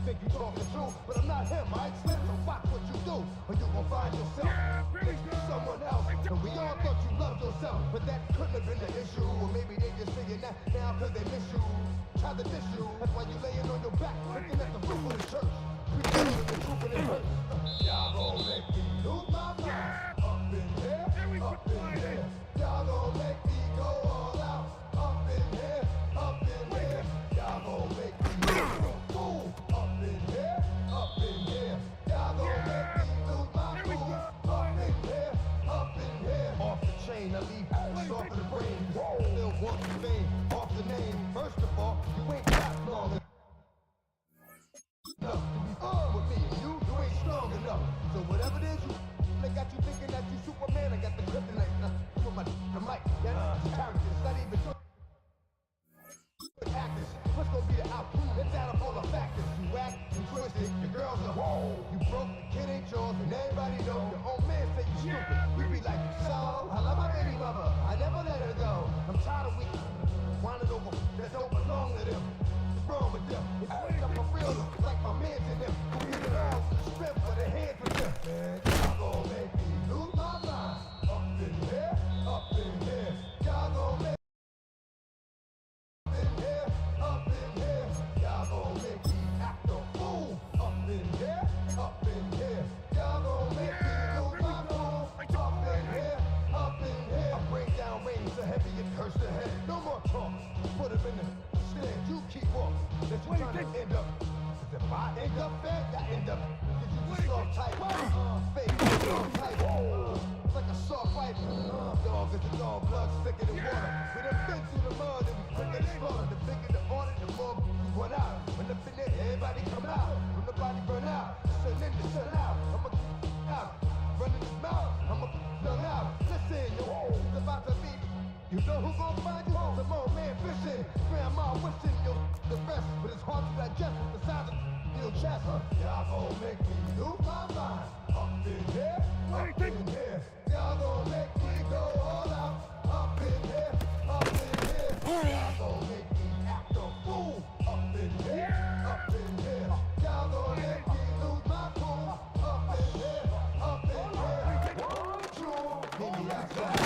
Think you talking true, but I'm not him. I expect to watch what you do, or you gon' find yourself someone else. And we all thought you loved yourself, but that couldn't have been the issue. Or maybe they just saying that now cause they miss you. Try to diss you, that's why you laying on your back, looking at the roof of the church. Pretending the truth and it hurts. Y'all gon' make me lose my mind. Up in here, up in here. Y'all gon' make me go all out. Up in here, up in here. Y'all gon' make me go fool. Up in here, y'all gon' make me lose my cool. Up in here, off the chain, I leave soft to the brain. Still want the fame, off the name. First of all, you ain't got long enough to be with me. You ain't strong enough. So whatever it is, they got you thinking that you Superman. I got the kryptonite for the mic. That's character. It's not even actors. What's gonna be the outcome? It's out of all the factors. You act, you twisted, your girls are whoa. You broke, the kid ain't yours, and everybody know your own man say you stupid. We be like, so, I love my baby mother, I never let her go. I'm tired of weak, whining over that don't belong to them. What's wrong with them? It's wake up for real, like my man's in them. Who get it all, strip for the hands for them. Man, y'all gon' make me lose my mind. Up in here, y'all gon' make no more talk. Put him in the stand. You keep walking. That you trying to end up. Cause if I end up bad, I end up. Cause you just soft type. Fake soft type. It's like a soft fight. Dog is a dog, blood thicker than water. We done been through the mud and we quicker to slaughter. The bigger the order, the more we run out. When up in there, everybody come out. When the body burn out, sun in the sun out. I'ma out. Running his mouth. I'ma young out. Listen, yo, it's about to be. You know who gon' find you? Some old man fishing. Grandma wishing you the best, but it's hard to digest with the sound of your chest. Y'all gon' make me lose my mind. Up in here, y'all gon' make me go all out. Up in here, y'all gon' make me act a fool. Up in here, y'all gon' make me lose my cool. Up in here, true. Meet me outside.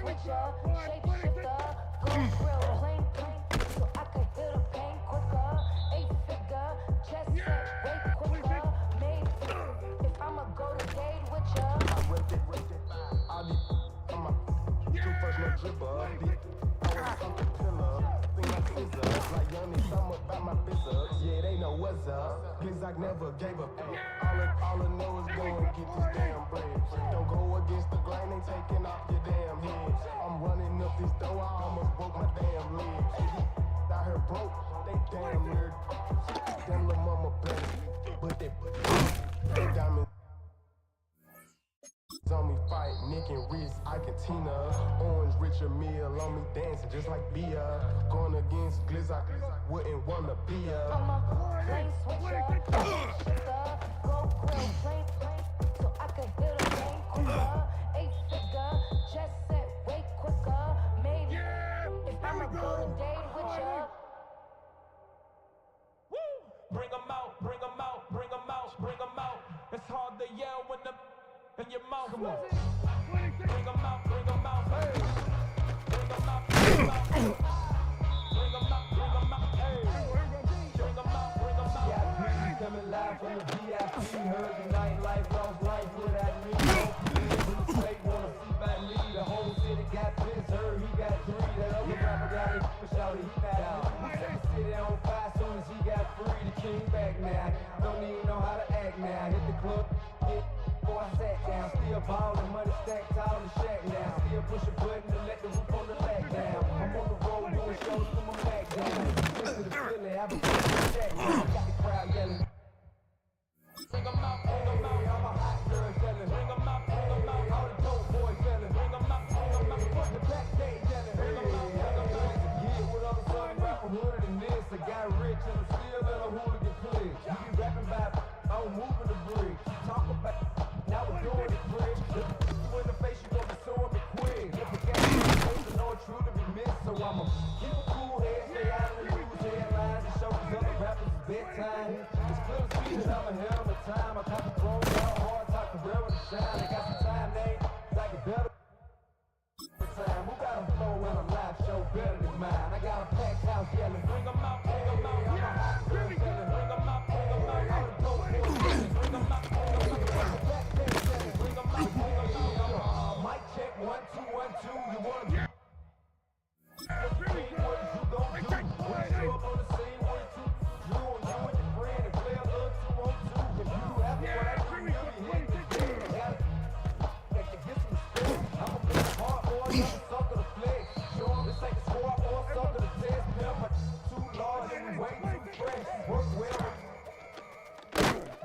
with ya. Shapeshifter, go grill, plain, so I could hit a pain quicker. 8-figure, chest set, way quicker. Made if I'ma go to date with ya. I whipped it. All these on my two first no dribble. I was something killer. Thing like scissor. Like Yummy, something about my business. Yeah, they know what's up. Glizzock never gave up. All I know is go and get this damn bread. Don't go against the grain, ain't taking off your damn head. I'm running up this door, I almost broke my damn leg. Out here broke, they damn weird. Them little mama better, but they diamonds on me fight, Nick and Reese, I can Tina. Orange Richard Meal on me dancing just like Bia. Going against Glizzock, wouldn't wanna be ya. I'm a plain switcher, shapeshifter, go grill, plain, so I could hit a pain quicker. 8-figure, chest set, way quicker. Maybe if I'ma go to date with ya. Bring 'em out, bring 'em out, bring 'em out, bring 'em out. It's hard to yell when the in your mouth. Come on. Bring 'em out, bring 'em out. Hey. Bring 'em out, bring 'em out. Bring 'em out, bring 'em out. Hey. Bring 'em out, bring 'em out. VIP coming live from the VIP. Heard the nightlife, lost life without me. No police in the state wanna see by me. The whole city got pissed. Heard he got 3. That other rapper got it. Shout he not out. Set the city on fire soon as he got free. The king back now. Don't even know how to act now. Hit the club. Before I sat down, still ballin', money stacked tall in the shack now. Still push a button to let the roof on the back down. I'm on the road doing shows with my back down. Listen to the Philly, I've been pushing the shack now. Got the crowd yelling. Bring 'em out, bring 'em out. I'm a hot girl yelling. Bring 'em out, bring 'em out. All the dope boys yelling. Bring 'em out, bring 'em out. Fuck the back day yelling. Bring 'em out, bring 'em out. Yeah, what other southern rapper hooded than this? I got rich and I'm still in a hooligan clique. You be rapping about I'm moving the bridge. Talk about now we're doing it quick. You in the face, you gonna be suing me quick. If the game is supposed to know it's true to be missed, so I'ma keep a cool head, stay out of the news headlines, and show these other rappers it's bedtime. It's clear to see that I'm ahead of my time. I copy thrown out hard, talk the railroad to shine. They got some time, they ain't like it better. Time. Who got a flow in a live show better than mine? I got a packed house yelling. Bring 'em out, bring 'em out. I'm a hot girl yelling. Bring 'em out, bring 'em out. All the dope boys yelling. Bring 'em out, bring 'em out. Back day yelling. Bring 'em out, bring 'em out. Mic check 1 2 1 2. You wanna be? What is you gonna do? When you show up on the scene, what you do? You and your friend and play a little 2 on 2. If you have what I do, you'll be hitting the dead. Gotta get some respect. I'm a big hard boy, I'm a sucker to flex. Show 'em this ain't a squad or a sucker to test. Pimp, my too large and we way too fresh. Work well.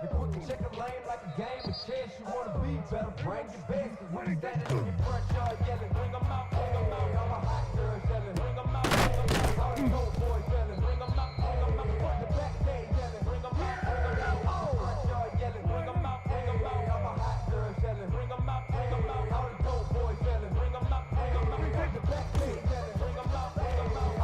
You quick to check a lane like a game of chess. You wanna be better, bring your best. Cause when you standing in your front yard yelling, Bring 'em out, bring 'em out. I'm a hot girl yelling. Bring 'em out, bring 'em out. All the dope boys yelling. Bring 'em out, bring 'em out. Fuck the back day yelling. Bring 'em out, bring 'em out. Front yard yelling. Bring 'em out, bring 'em out. I'm a hot girl yelling. Bring 'em out, bring 'em out. All the dope boys yelling. Bring 'em out, bring 'em out. Fuck the back day yelling. Bring 'em out, bring 'em out.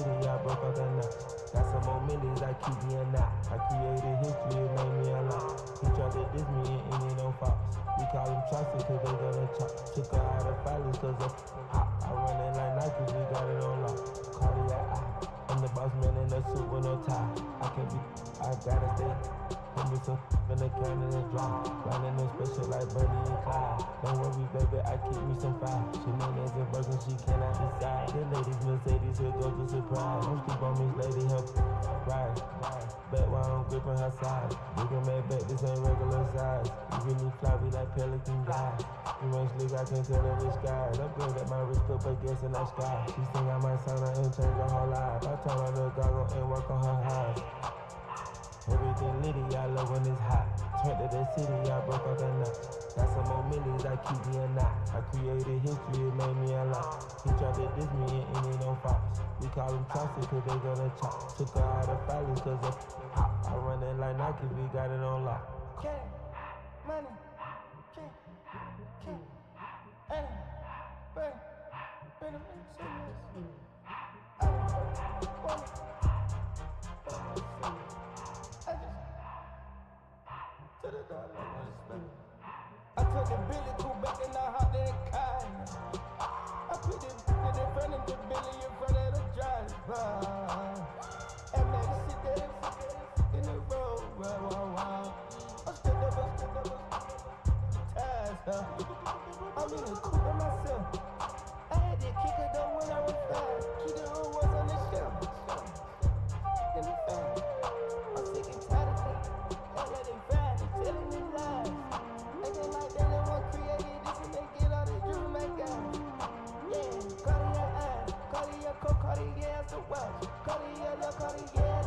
litty, I broke out that knot. Got some more millies, I keep me a knot. I created history, it made me a lot. He tried to diss me and ain't no fox. We call him Chaucer cause they gonna chop. Took her out of filers cause of hot. I run it like Nike, we got it on lock. Cardiac eye. I'm the boss man in a suit with no tie. I can't be, I gotta stay. Put me some in the can and it's dry. Riding no special like Bernie and Clyde. Don't worry, baby, I keep me some fire. Shenanigans and burgers, she cannot decide. The ladies, Mercedes, here goes the surprise. Don't sleep on me, lady, help ride. Bet while I'm gripping her side. We can make bet, this ain't regular size. Even these floppy like Pelican guy. You ain't slick, I can tell her the skies. Upgrade at my wrist, put but guess in that sky. She think I might sign her and change her whole life. I turn on the goggle and work on her eyes. Everything litty, I love when it's hot. Went to the city, I broke out that knot. Got some more millies, I keep me a knot. I created history, it made me a lot. He tried to diss me and ain't no fox. We call him Chaucer cause they gonna chop. Took her out of filers cause of hot. I run it like Nike, we got it on lock. Money, money, I took the Billy cool back and I hopped in the car. I put the in front of the Billy in front of the driver. And made it sit there in the road. I'm still double ties. I'm in the coupe by myself. I had to kick her though when I was fast. Keep the old ones on the shelf. Let me find. I'm sick and tired of it. Don't let it ride. They're telling me lies. Acting like they the one created this and they get all the dream my God. Yeah, Cartier eye, Cartier coat, Cartier as the watch. Cartier love, Cartier,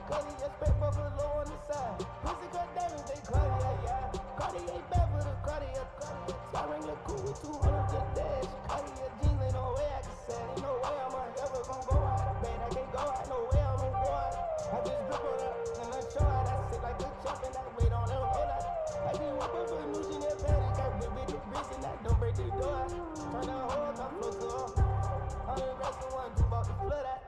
Cartier spec buffalo on the side. Pussy got diamonds, they Cartier, yeah. Cartier bad for the Cartier. Siren your cool with 200 just dash. Cartier jeans, ain't no way I can say. Ain't no way I'm ever gonna go out. Man, I can't go out, no way I'm gonna go out. I just grip on her and I show out. I sit like a chump and I wait on her, hold out. I did one for a new shit, that paddock. I whip it to bricks and I don't break the door. Turn the whole top floor to off. I'm the rest of one, do about the flood out.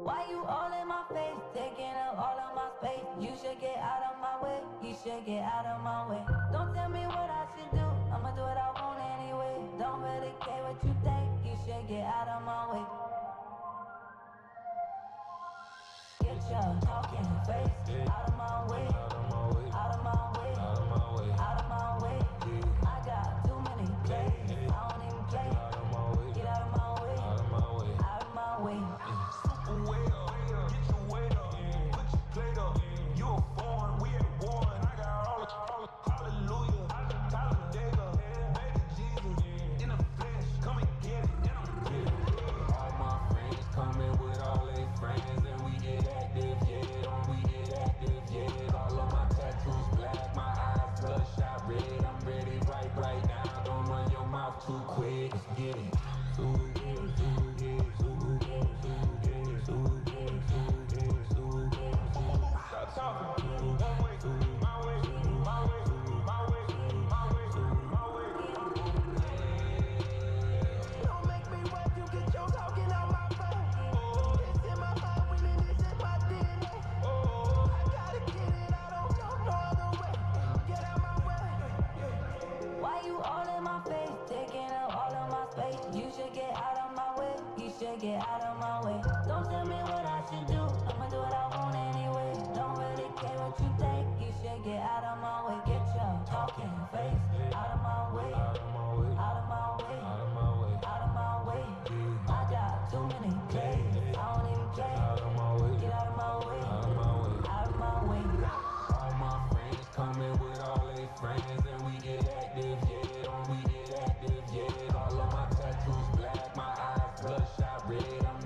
Why you all in my face, taking up all of my space? You should get out of my way, you should get out of my way. Don't tell me what I should do, I'ma do what I want anyway. Don't really care what you think, you should get out of my way. Get your talking face out of my way, out of my way, out of my way, out of my way. I got too many plays, I don't even play. Get out of my way, out of my way, out of my way. Too quick, let's get it. Stop talking. One way, my way, my way, my way, my way, my way. Don't make me watch you get your talking out my phone. It's in my mind, winning this in my DNA. I gotta get it, I don't know no other way. Get out my way. Why you all in my face, taking up all of my space? You should get out of my way, you should get out of my way. Don't tell me what I should do, I'ma do what I want anyway. Don't really care what you think, you should get out of my way. Get your talking face out of my way, out of my way, out of my way, out of my way. I got too many plays, I don't even play. Get out of my way, out of my way, out of my way. All my friends coming with all their friends and we get active, yeah, don't we get active, yeah. All of my tattoos black, my eyes bloodshot red, I'm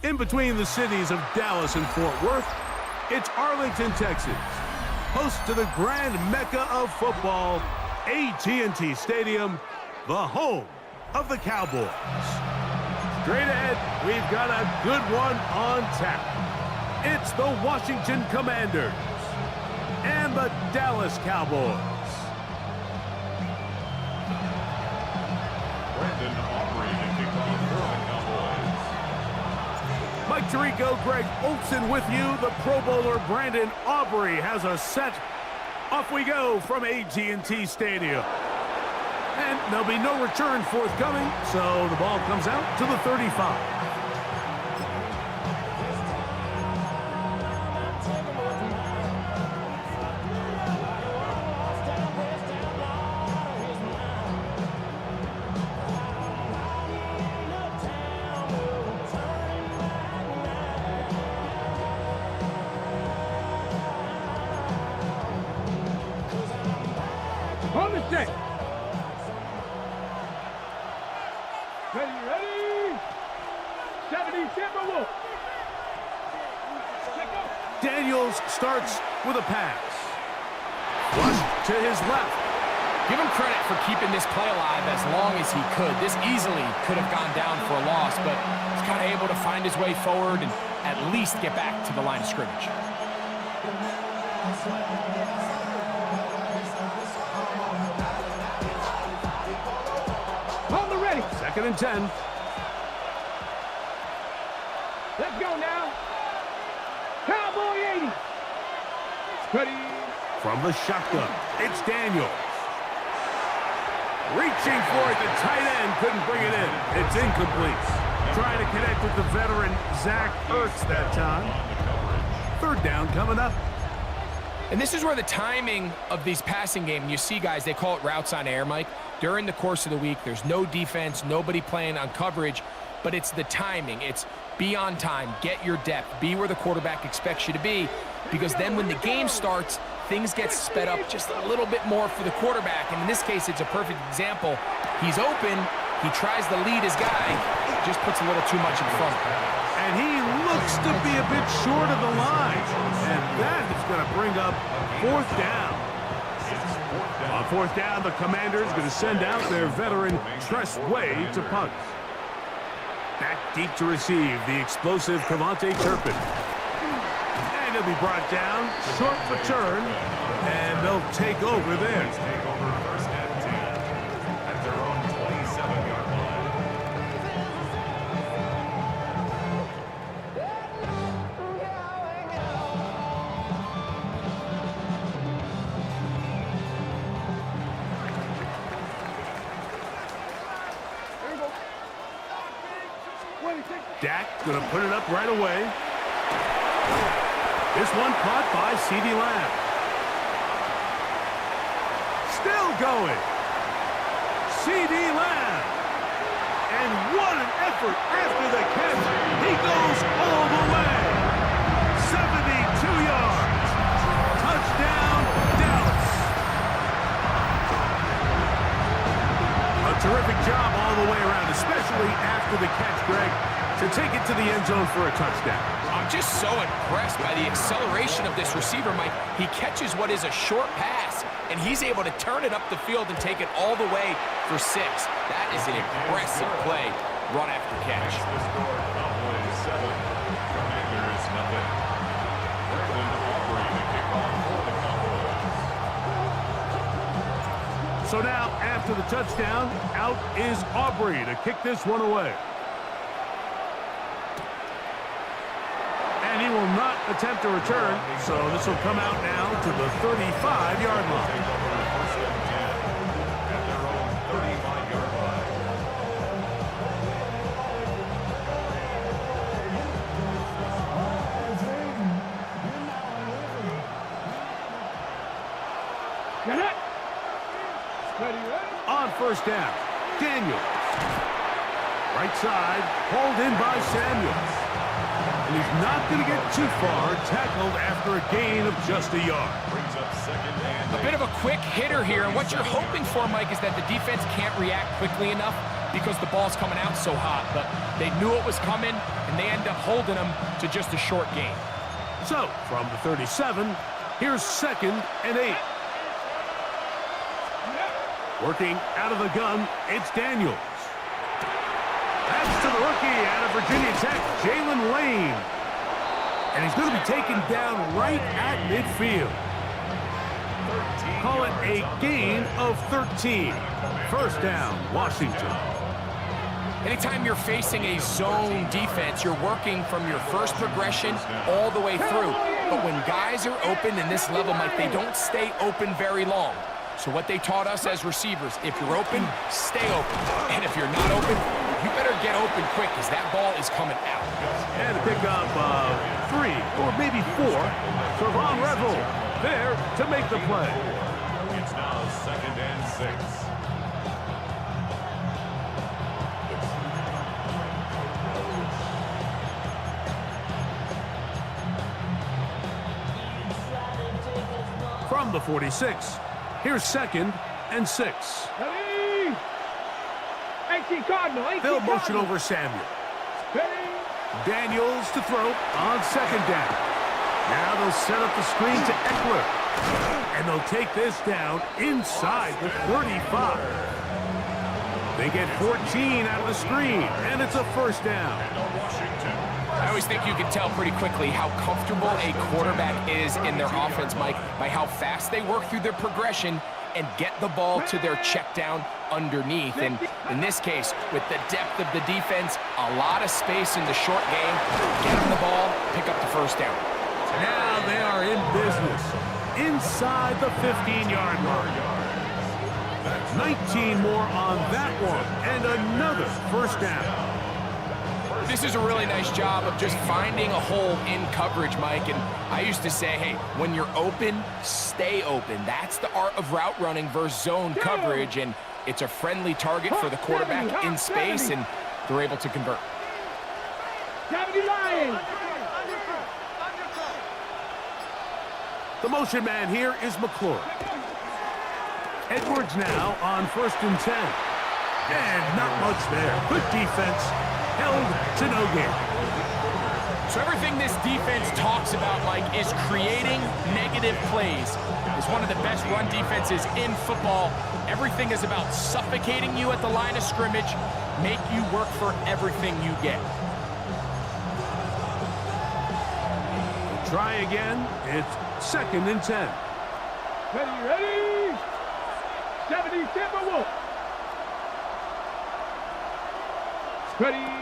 In between the cities of Dallas and Fort Worth, it's Arlington, Texas, host to the grand mecca of football, AT&T Stadium, the home of the Cowboys. Straight ahead, we've got a good one on tap. It's the Washington Commanders and the Dallas Cowboys. Mike Tirico, Greg Olson with you. The Pro Bowler Brandon Aubrey has a set. Off we go from AT&T Stadium. And there'll be no return forthcoming, so the ball comes out to the 35. On the set. Ready? 70 Timberwolves. Daniels starts with a pass. Flush to his left. Give him credit for keeping this play alive as long as he could. This easily could have gone down for a loss, but he's kind of able to find his way forward and at least get back to the line of scrimmage. On the ready. 2nd and 10. Let's go now. Cowboy 80. Ready. From the shotgun, it's Daniels. Reaching for it, the tight end couldn't bring it in. It's incomplete. Trying to connect with the veteran Zach Ertz that time. 3rd down coming up. And this is where the timing of these passing games, you see guys, they call it routes on air, Mike. During the course of the week, there's no defense, nobody playing on coverage, but it's the timing. It's be on time, get your depth, be where the quarterback expects you to be, because then when the game starts, things get sped up just a little bit more for the quarterback. And in this case, it's a perfect example. He's open, he tries to lead his guy, just puts a little too much in front. And he looks to be a bit short of the line. And that is going to bring up 4th down. On 4th down, the Commanders going to send out their veteran Tress Way to punt. Back deep to receive the explosive Cavante Turpin. And he'll be brought down, short return, and they'll take over there. Take over 1st and 10 at their own 27-yard line. Dak going to put it up right away. This one caught by CeeDee Lamb. Still going. CeeDee Lamb. And what an effort after the catch. He goes all the way. 72 yards. Touchdown, Dallas. A terrific job all the way around, especially after the catch, Greg, to take it to the end zone for a touchdown. I'm just so impressed by the acceleration of this receiver, Mike. He catches what is a short pass, and he's able to turn it up the field and take it all the way for 6. That is an impressive play, run after catch. The score, Cowboys 7, Commanders nothing. Brandon Aubrey to kick off for the Cowboys. So now, after the touchdown, out is Aubrey to kick this one away. And he will not attempt a return, so this will come out now to the 35-yard line. Take over 1st and 10 at their own 35-yard line. On 1st down, Daniels. Right side, hauled in by Samuels. And he's not going to get too far, tackled after a gain of just a yard. Brings up 2nd and A bit of a quick hitter here, and what you're hoping for, Mike, is that the defense can't react quickly enough because the ball's coming out so hot, but they knew it was coming, and they end up holding them to just a short gain. So, from the 37, here's 2nd and 8. Working out of the gun, it's Daniels. That's to the rookie out of Virginia Tech, Jalen Lane. And he's going to be taken down right at midfield. Call it a gain of 13. First down, Washington. Anytime you're facing a zone defense, you're working from your first progression all the way through. But when guys are open in this level, Mike, they don't stay open very long. So what they taught us as receivers, if you're open, stay open. And if you're not open, you better get open quick because that ball is coming out. And to pick up 3 or maybe 4, Trevon Revel there to make the play. It's now 2nd and 6. From the 46, here's 2nd and 6. They'll motion over Samuel. Daniels to throw on 2nd down. Now they'll set up the screen to Eckler. And they'll take this down inside the 35. They get 14 out of the screen, and it's a first down. I always think you can tell pretty quickly how comfortable a quarterback is in their offense, Mike, by how fast they work through their progression and get the ball to their check down underneath. And in this case, with the depth of the defense, a lot of space in the short game, get them the ball, pick up the first down. Now they are in business inside the 15-yard line. 19 more on that one, and another first down. This is a really nice job of just finding a hole in coverage, Mike. And I used to say, hey, when you're open, stay open. That's the art of route running versus zone coverage. And it's a friendly target for the quarterback in space, and they're able to convert. The motion man here is McClure. Edwards now on 1st and 10. And not much there. Good defense. Held to no gain. So everything this defense talks about, Mike, is creating negative plays. It's one of the best run defenses in football. Everything is about suffocating you at the line of scrimmage, make you work for everything you get. Try again. It's 2nd and 10. Ready? 70 Timberwolves. Ready.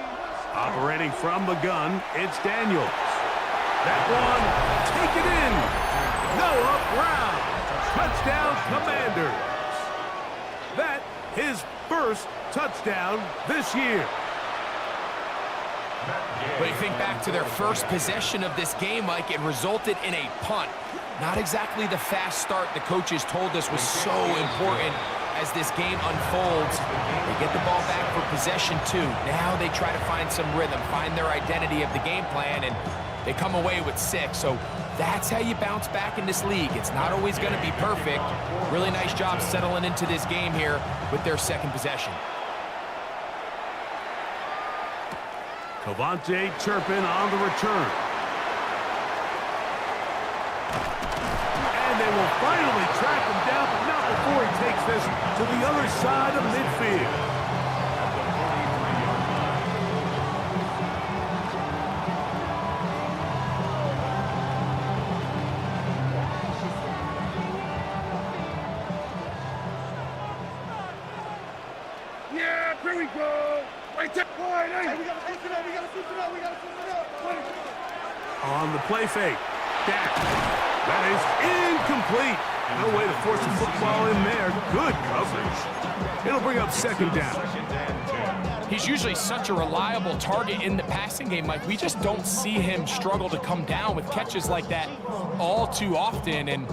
Operating from the gun, it's Daniels. That one, take it in. Noah Brown. Touchdown, Commanders. That his first touchdown this year. But you think back to their first possession of this game, Mike, it resulted in a punt. Not exactly the fast start the coaches told us was so important as this game unfolds. They get the ball back for possession 2. Now they try to find some rhythm, find their identity of the game plan, and they come away with 6. So that's how you bounce back in this league. It's not always going to be perfect. Really nice job settling into this game here with their 2nd possession. Cavante Turpin on the return. And they will finally track him down, but not before he takes this to the other side of midfield. Yeah, here we go. Right there. Hey, we gotta switch it up. We gotta switch it up. We gotta switch it up. On the play fake. That is incomplete. No way to force a football in there. Good coverage. It'll bring up 2nd down. He's usually such a reliable target in the passing game, Mike. We just don't see him struggle to come down with catches like that all too often. And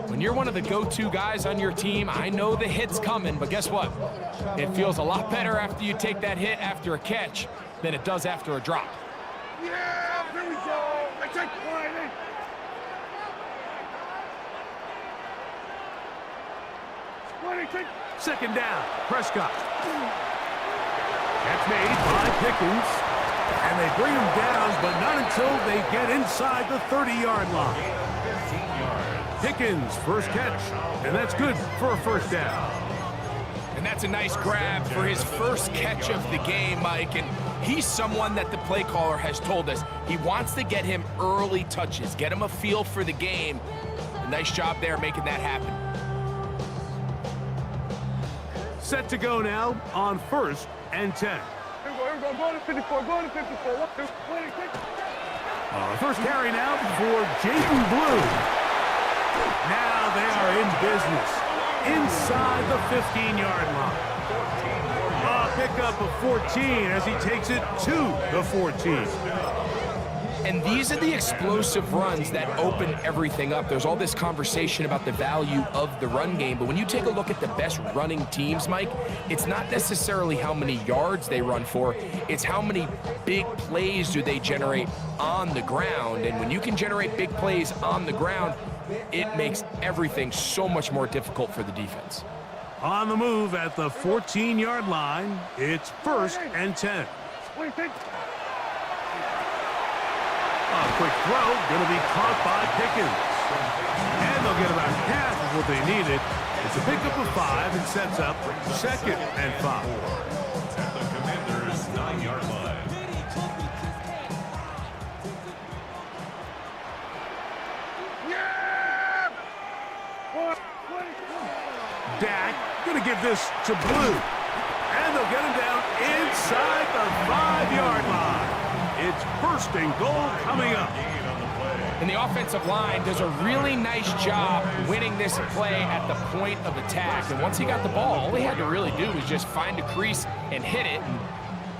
when you're one of the go-to guys on your team, I know the hit's coming, but guess what? It feels a lot better after you take that hit after a catch than it does after a drop. Yeah, here we go. I take one. 2nd down, Prescott. That's made by Pickens. And they bring him down, but not until they get inside the 30-yard line. 15 yards. Pickens, first catch, and that's good for a first down. And that's a nice grab for his first catch of the game, Mike. And he's someone that the play caller has told us he wants to get him early touches, get him a feel for the game. A nice job there making that happen. Set to go now on 1st and 10. Go to 54, go to 54. First carry now for Jaden Blue. Now they are in business inside the 15-yard line. Pickup of 14 as he takes it to the 14. And these are the explosive runs that open everything up. There's all this conversation about the value of the run game, but when you take a look at the best running teams, Mike, it's not necessarily how many yards they run for, it's how many big plays do they generate on the ground. And when you can generate big plays on the ground, it makes everything so much more difficult for the defense. On the move at the 14-yard line, it's 1st and 10. A quick throw, going to be caught by Pickens. And they'll get about half of what they needed. It's a pickup of 5 and sets up 2nd and 5. At the Commanders' 9-yard line. Dak going to give this to Blue. And they'll get him down inside the 5-yard line. It's 1st and goal coming up. And the offensive line does a really nice job winning this play at the point of attack. And once he got the ball, all he had to really do was just find a crease and hit it. And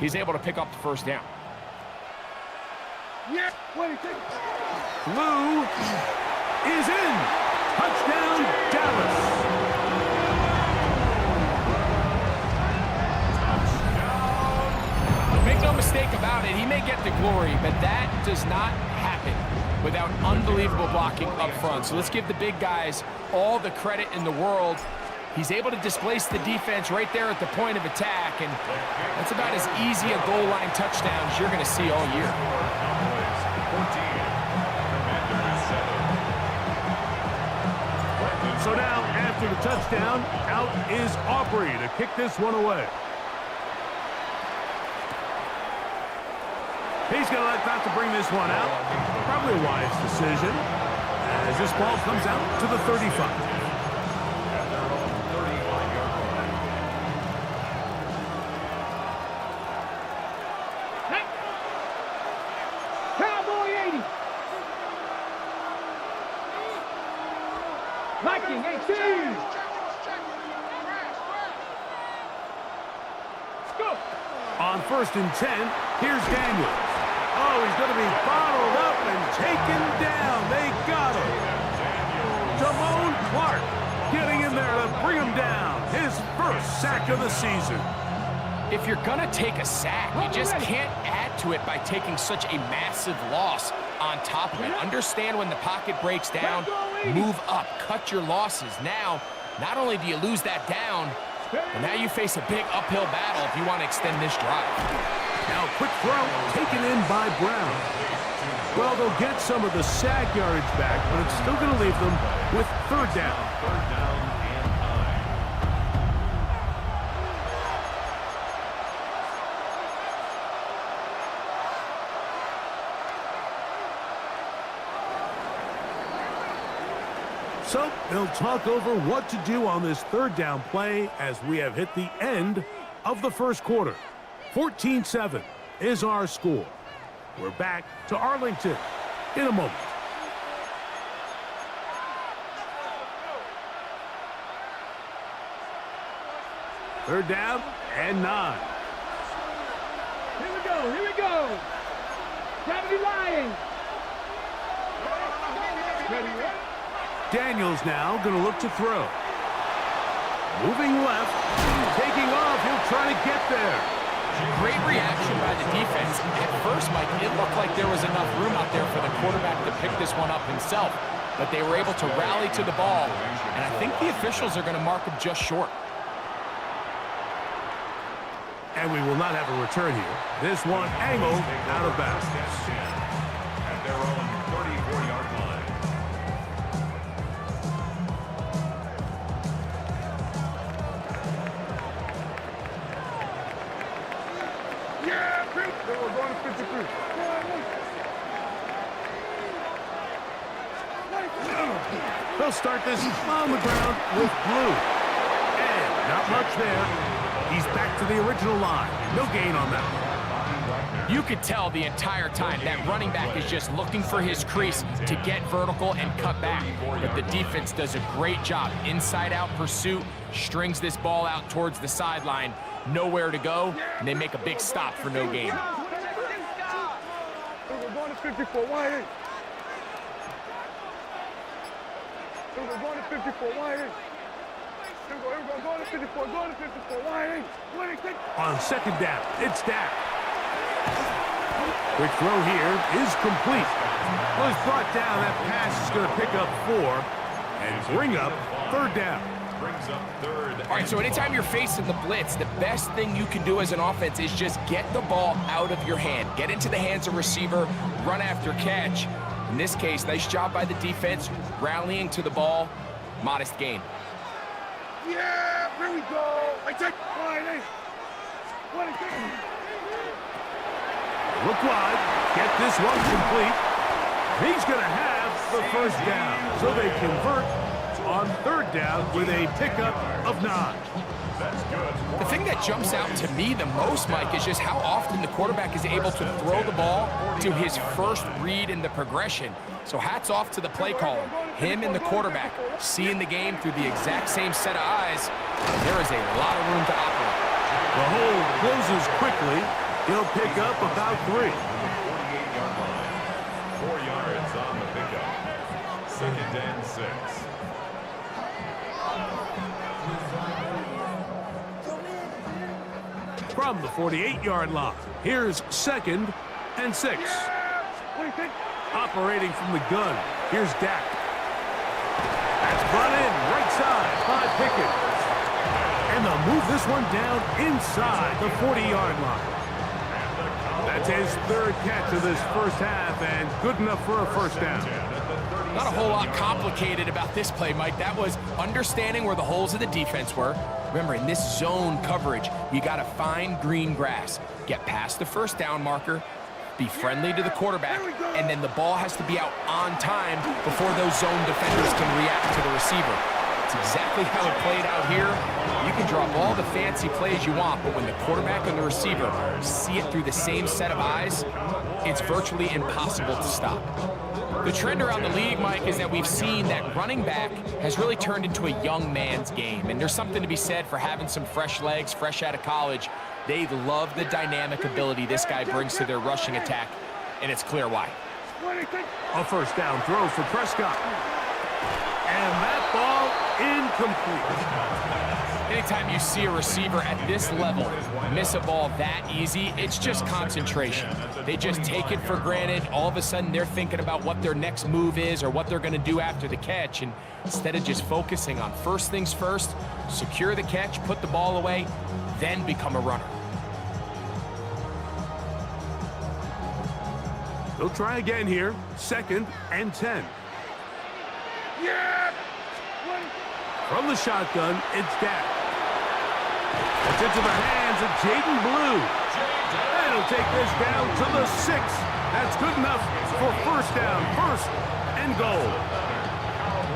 he's able to pick up the first down. Blue is in. Touchdown, Dallas. Make no mistake about it, he may get the glory, but that does not happen without unbelievable blocking up front. So let's give the big guys all the credit in the world. He's able to displace the defense right there at the point of attack, and that's about as easy a goal line touchdown as you're going to see all year. So now, after the touchdown, out is Aubrey to kick this one away. He's going to elect not to bring this one out. Probably a wise decision as this ball comes out to the 35. Cowboy 80. Viking 18. Let's go. On 1st and 10, here's Daniels. Oh, he's going to be bottled up and taken down. They got him. Jamone Clark getting in there to bring him down. His first sack of the season. If you're going to take a sack, you just can't add to it by taking such a massive loss on top of it. Understand when the pocket breaks down, move up, cut your losses. Now, not only do you lose that down, but now you face a big uphill battle if you want to extend this drive. Now, quick throw taken in by Brown. Well, they'll get some of the sack yardage back, but it's still going to leave them with 3rd down. 3rd down and 9. So they'll talk over what to do on this 3rd down play as we have hit the end of the first quarter. 14-7 is our score. We're back to Arlington in a moment. Third down and 9. Here we go. Gravity Lions. Daniels now going to look to throw. Moving left, taking off, he'll try to get there. Great reaction by the defense. At first, Mike, it looked like there was enough room out there for the quarterback to pick this one up himself, but they were able to rally to the ball, and I think the officials are going to mark him just short. And we will not have a return here. This one angled out of bounds. At their own 34-yard line. Yeah, we're going to 53. They'll start this on the ground with blue. And not much there. He's back to the original line. No gain on that one. You could tell the entire time that running back is just looking for his crease to get vertical and cut back. But the defense does a great job. Inside-out pursuit, strings this ball out towards the sideline. Nowhere to go, and they make a big stop for no gain. We're going to 54, wide eight. We're going to 54, wide eight. Going to 54, wide eight. On second down, it's Dak. Quick throw here is complete. Well, he's brought down. That pass is going to pick up 4 and bring up third down. Brings up third. All right, so anytime you're facing the blitz, the best thing you can do as an offense is just get the ball out of your hand. Get into the hands of receiver, run after catch. In this case, nice job by the defense, rallying to the ball. Modest gain. Yeah, here we go. I take wide eight. Look wide. Get this one complete. He's going to have the first down. So they convert on third down with a pickup of 9. That's good. The thing that jumps out to me the most, Mike, is just how often the quarterback is able to throw the ball to his first read in the progression. So hats off to the play caller. Him and the quarterback seeing the game through the exact same set of eyes. There is a lot of room to operate. The hole closes quickly. He'll pick up about 3. 48-yard line. 4 yards on the pickup. Second and 6. From the 48-yard line, here's second and 6. Operating from the gun, here's Dak. That's brought in right side by Pickett. And they'll move this one down inside the 40-yard line. That's his third catch of this first half, and good enough for a first down. Not a whole lot complicated about this play, Mike. That was understanding where the holes of the defense were. Remember, in this zone coverage, you got to find green grass. Get past the first down marker, be friendly to the quarterback, and then the ball has to be out on time before those zone defenders can react to the receiver. It's exactly how it played out here. You can drop all the fancy plays you want, but when the quarterback and the receiver see it through the same set of eyes, it's virtually impossible to stop. The trend around the league, Mike, is that we've seen that running back has really turned into a young man's game. And there's something to be said for having some fresh legs, fresh out of college. They love the dynamic ability this guy brings to their rushing attack, and it's clear why. A first down throw for Prescott. And that ball incomplete. Anytime you see a receiver at this level miss a ball that easy, it's just concentration. They just take it for granted. All of a sudden, they're thinking about what their next move is or what they're going to do after the catch. And instead of just focusing on first things first, secure the catch, put the ball away, then become a runner. They'll try again here. Second and 10. Yeah! From the shotgun, it's Dak. It's into the hands of Jaden Blue. And he'll take this down to the 6. That's good enough for first down, first and goal.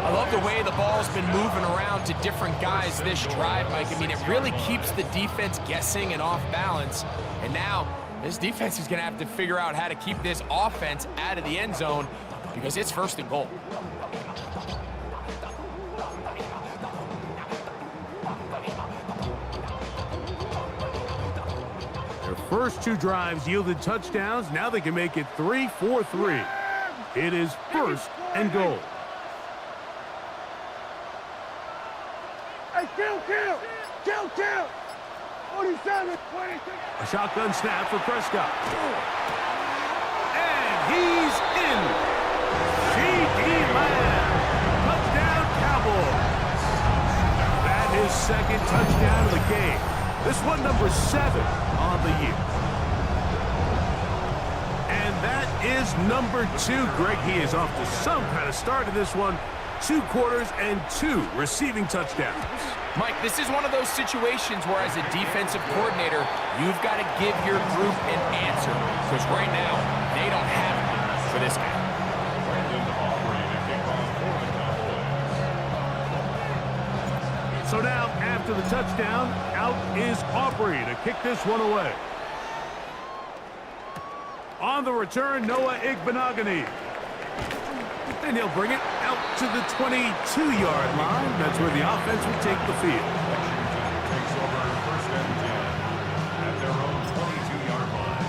I love the way the ball's been moving around to different guys this drive, Mike. I mean, it really keeps the defense guessing and off balance. And now, this defense is going to have to figure out how to keep this offense out of the end zone because it's first and goal. First 2 drives yielded touchdowns. Now they can make it 3-4-3. It is first and goal. Hey, kill! 47, 26. A shotgun snap for Prescott. And he's in. C.D. Lamb. Touchdown, Cowboys. That is second touchdown of the game. This one number 7 on the year. And that is number 2. Greg, he is off to some kind of start in this one. 2 quarters and 2 receiving touchdowns. Mike, this is one of those situations where as a defensive coordinator, you've got to give your group an answer. Because right now, they don't have it for this guy. So now, after the touchdown, out is Aubrey to kick this one away. On the return, Noah Igbenogany. And he'll bring it out to the 22-yard line. That's where the offense will take the field. Takes over first and 10 at their own 22-yard line.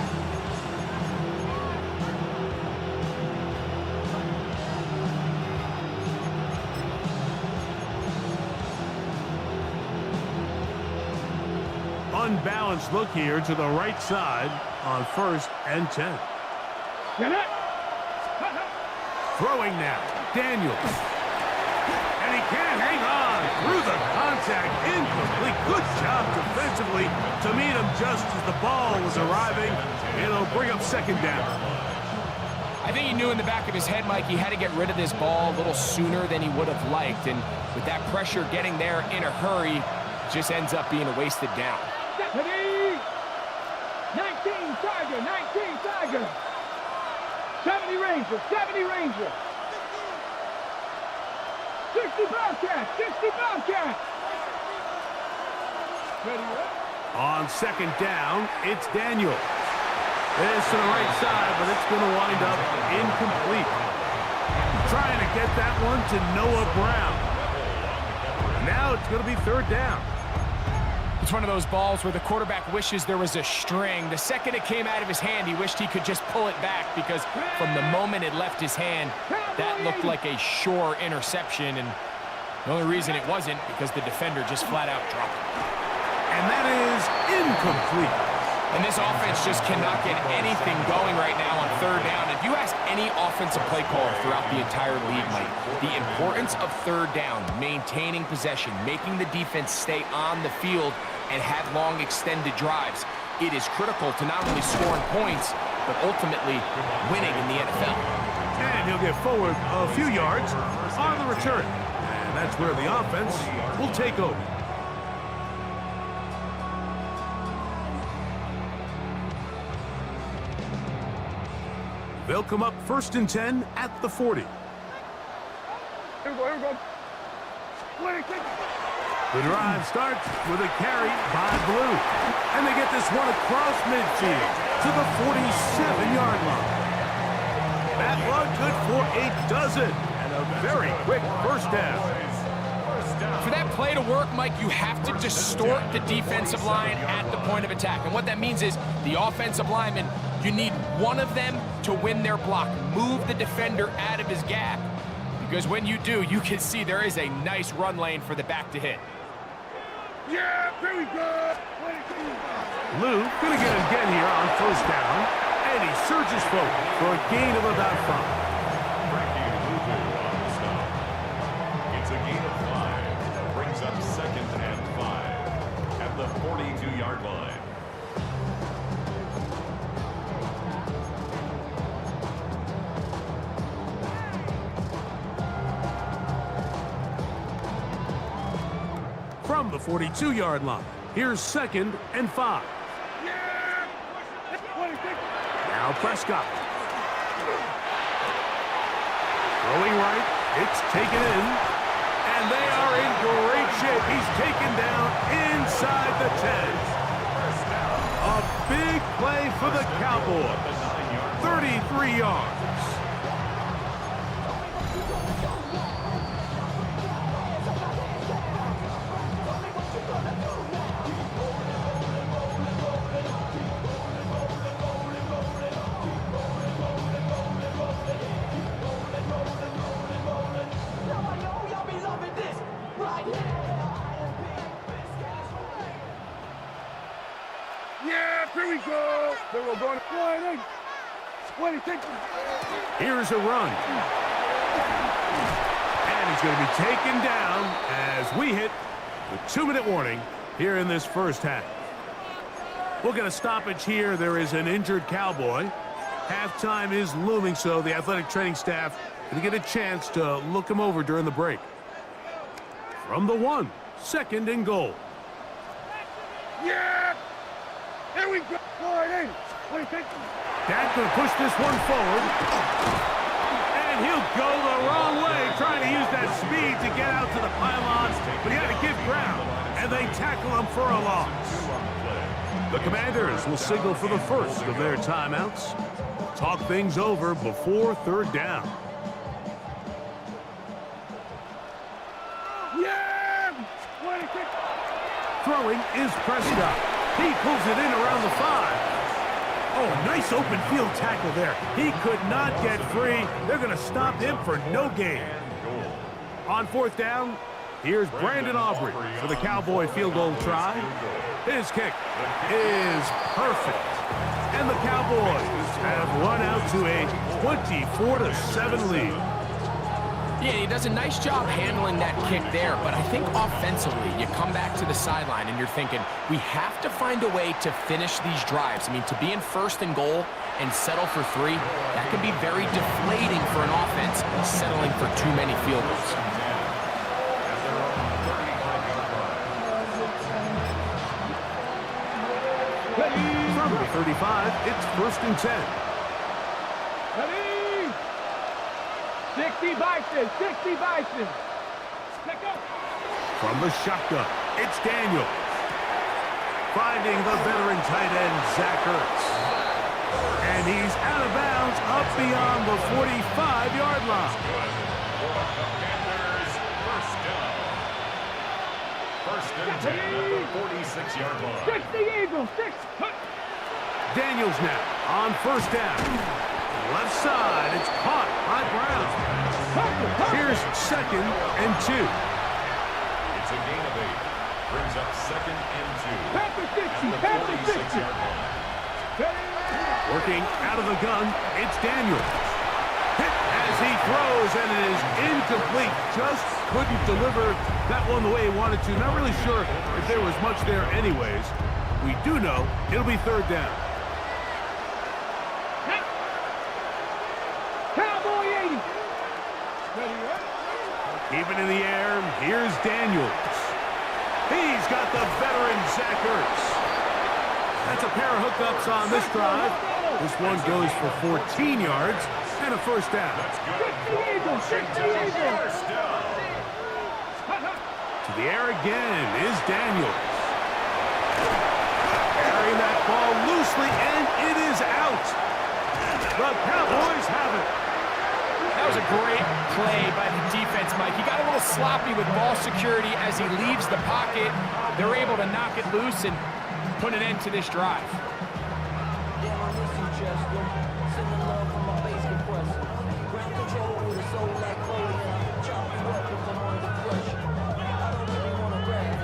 Unbalanced look here to the right side on first and 10. Get it! Throwing now, Daniels. And he can't hang on through the contact. Incomplete. Good job defensively to meet him just as the ball was arriving. It'll bring up second down. I think he knew in the back of his head, Mike, he had to get rid of this ball a little sooner than he would have liked. And with that pressure getting there in a hurry, it just ends up being a wasted down. 19 Tiger, 19 Tiger. 70 Ranger, 70 Ranger. 60 Bobcat, 60 Bobcat. Ready up. On second down, it's Daniel. This to the right side, but it's going to wind up incomplete. Trying to get that one to Noah Brown. Now it's going to be third down. It's one of those balls where the quarterback wishes there was a string. The second it came out of his hand, he wished he could just pull it back because from the moment it left his hand, that looked like a sure interception. And the only reason it wasn't because the defender just flat out dropped it. And that is incomplete. And this offense just cannot get anything going right now on third down. If you ask any offensive play caller throughout the entire league, Mike, the importance of third down, maintaining possession, making the defense stay on the field and have long extended drives, it is critical to not only scoring points, but ultimately winning in the NFL. And he'll get forward a few yards on the return. And that's where the offense will take over. They'll come up first and 10 at the 40. Here we go, here we go. The drive starts with a carry by Blue. And they get this one across midfield to the 47-yard line. That one good for a dozen. And a very quick first down. For that play to work, Mike, you have to distort the defensive line at the point of attack. And what that means is the offensive lineman, you need one of them to win their block. Move the defender out of his gap. Because when you do, you can see there is a nice run lane for the back to hit. Yeah, here we go. Lou gonna get it again here on first down. And he surges forward for a gain of about 5. It's a gain of 5. Brings up second and 5 at the 42-yard line. From the 42-yard line, here's second and 5. Now Prescott. Throwing right, it's taken in. And they are in great shape. He's taken down inside the 10. A big play for the Cowboys. 33 yards. Yeah, here we go. Then we're going to play. Here's a run. And he's going to be taken down as we hit the 2-minute warning here in this first half. We'll get a stoppage here. There is an injured Cowboy. Halftime is looming, so the athletic training staff going to get a chance to look him over during the break. From the 1, 2nd and goal. Yeah! Here we go! Dad's going to push this one forward. And he'll go the wrong way, trying to use that speed to get out to the pylon, but he had to give ground, and they tackle him for a loss. The Commanders will signal for the first of their timeouts. Talk things over before 3rd down. Yeah! Throwing is Prescott. He pulls it in around the 5. Oh, nice open field tackle there. He could not get free. They're going to stop him for no gain. On 4th down, here's Brandon Aubrey for the Cowboy field goal try. His kick is perfect. And the Cowboys have run out to a 24-7 lead. Yeah, he does a nice job handling that kick there, but I think offensively, you come back to the sideline and you're thinking, we have to find a way to finish these drives. I mean, to be in 1st and goal and settle for 3, that can be very deflating for an offense settling for too many field goals. From the 35, it's 1st and 10. 60 Bison! 60 Bison! Pick up! From the shotgun, it's Daniels. Finding the veteran tight end, Zach Ertz. And he's out of bounds up beyond the 45-yard line. First and 10 at the 46-yard line. 60 Eagles! 6! Daniels now on 1st down. Left side, it's caught by Brown. Here's 2nd and 2. It's a gain of 8. Brings up 2nd and 2. Panther 60! At the Panther 60! 46-yard line. Working out of the gun, it's Daniels. Hit as he throws, and it is incomplete. Just couldn't deliver that one the way he wanted to. Not really sure if there was much there anyways. We do know it'll be 3rd down. Cowboy 80! Keeping in the air, here's Daniels. He's got the veteran Zach Ertz. That's a pair of hookups on this drive. This one goes for 14 yards and a 1st down. 60 Eagles! 60 Eagles! To the air again is Daniels. Carrying that ball loosely, and it is out. The Cowboys have it. That was a great play by the defense, Mike. He got a little sloppy with ball security as he leaves the pocket. They're able to knock it loose and put an end to this drive. Damn, I miss you, Chester. Sending love from my bass compressor. Ground control with a soul like Chloe, and I chop you up if I'm under pressure. I don't really want to rap.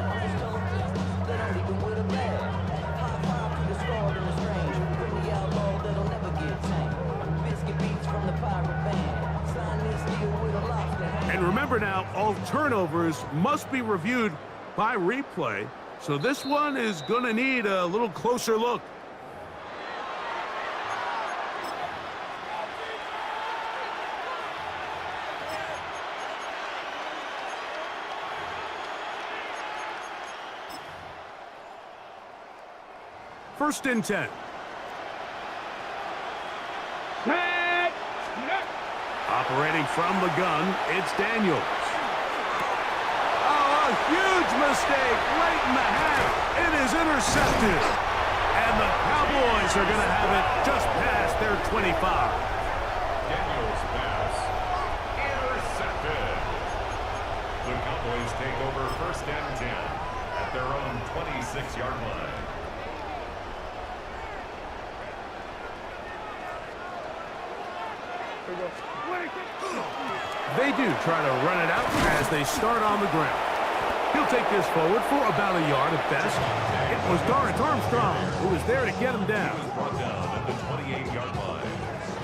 I'm just telling things that I'm leaving with a bag. High five to the scarred and the strange. Bring the outlaw that'll never get tamed. Biscuit beats from the pirate band. Sign this deal with a lobster hand. And remember now, all turnovers must be reviewed by replay. So this one is going to need a little closer look. First and 10. Operating from the gun, it's Daniels. Oh, a huge mistake late in the half. It is intercepted. And the Cowboys are going to have it just past their 25. Daniels pass. Intercepted. The Cowboys take over 1st and 10 at their own 26-yard line. They do try to run it out as they start on the ground. He'll take this forward for about a yard at best. It was Dorrance Armstrong who was there to get him down. Brought down at the 28-yard line.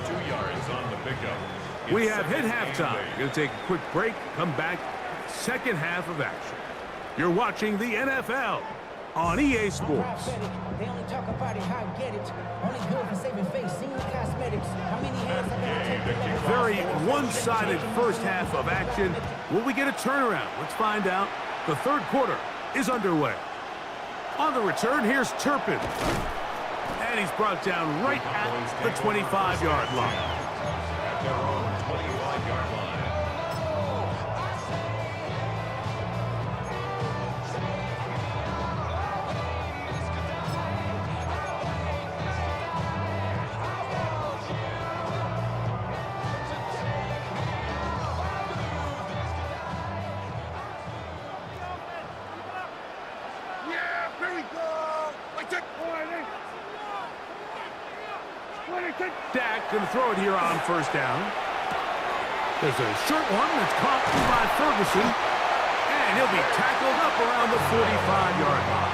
2 yards on the pickup. We have hit halftime. Going to take a quick break, come back, second half of action. You're watching the NFL on EA Sports. They only talk about it, how I get it. Only good for saving face, senior cosmetics. How many hands I gotta take to level Very one-sided first half of action. Will we get a turnaround? Let's find out. The third quarter is underway. On the return, here's Turpin. And he's brought down right at the 25-yard line. At their own 25-yard line. Dak going to throw it here on first down. There's a short one that's caught by Ferguson. And he'll be tackled up around the 45-yard line.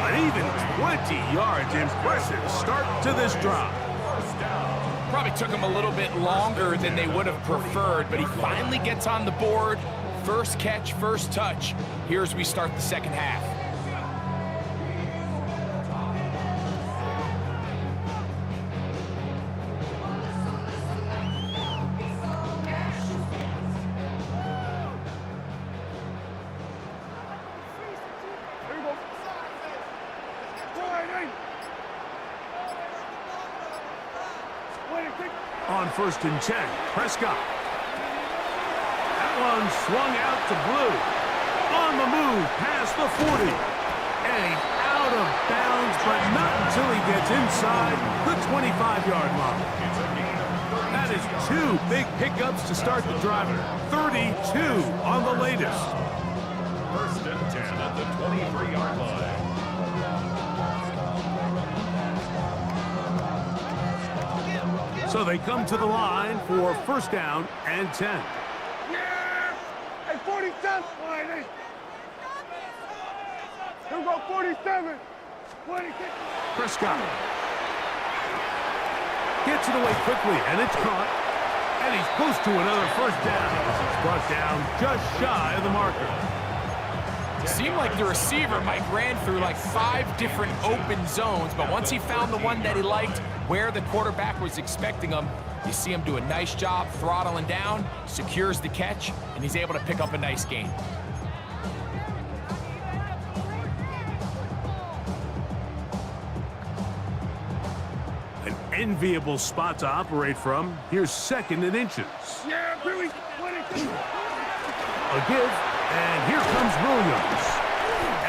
An even 20 yards. Impressive start to this drive. Probably took him a little bit longer than they would have preferred, but he finally gets on the board. First catch, first touch. Here as we start the second half. On first and 10, Prescott. That one swung out to Blue. On the move, past the 40. And he's out of bounds, but not until he gets inside the 25-yard line. That is two big pickups to start the drive. 32 on the latest. First and 10 at the 23-yard line. So they come to the line for first down and 10. Yeah! Hey, 47! Here we go, 47! 26! Prescott gets it away quickly, and it's caught. And he's close to another first down. He's brought down just shy of the marker. It seemed like the receiver, Mike, ran through like 5 different open zones, but once he found the one that he liked, where the quarterback was expecting him, you see him do a nice job throttling down, secures the catch, and he's able to pick up a nice gain. An enviable spot to operate from. Here's second and inches. Yeah, Billy! A give, and here comes Williams.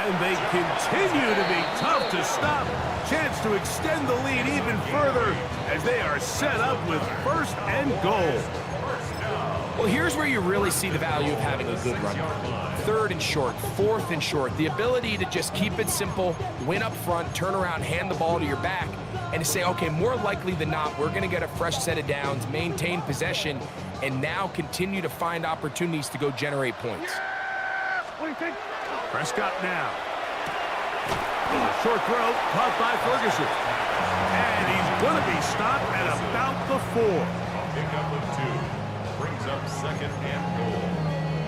And they continue to be tough to stop. Chance to extend the lead even further as they are set up with first and goal. Well, here's where you really see the value of having a good run. Third and short, fourth and short. The ability to just keep it simple, win up front, turn around, hand the ball to your back, and to say, okay, more likely than not, we're going to get a fresh set of downs, maintain possession, and now continue to find opportunities to go generate points. Prescott now. Short throw, caught by Ferguson. And he's going to be stopped at about the 4. Pick up of 2. Brings up second and goal